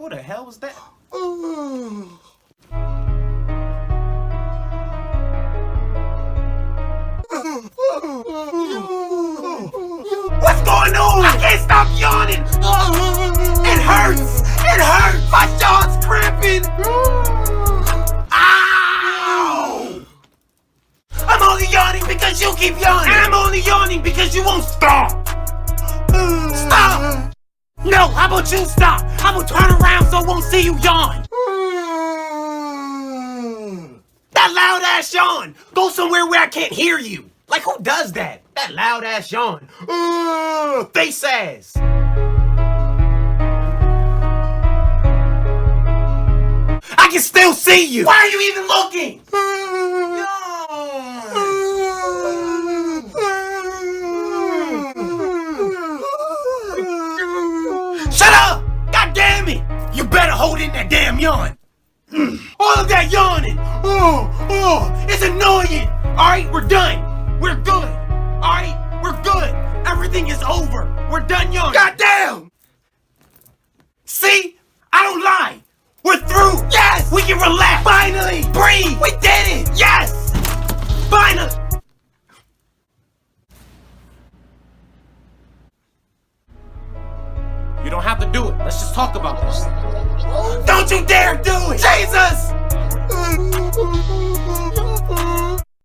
Who the hell was that? What's going on? I can't stop yawning. It hurts. It hurts. My jaw's cramping. Ow! I'm only yawning because you keep yawning. And I'm only yawning because you won't stop. Stop! No, how about you stop? I will turn around so I won't see you yawn. That loud ass yawn. Go somewhere where I can't hear you. Like, who does that? That loud ass yawn. Face ass. I can still see you. Why are you even looking? Shut up! God damn it! You better hold in that damn yawn. All of that yawning. It's annoying. All right, we're done. We're good. All right, we're good. Everything is over. We're done yawning. God damn! See? I don't lie. We're through. Yes! We can relax. Finally! Breathe! We did it! Yes! Finally! You don't have to do it. Let's just talk about this. Don't you dare do it! Jesus!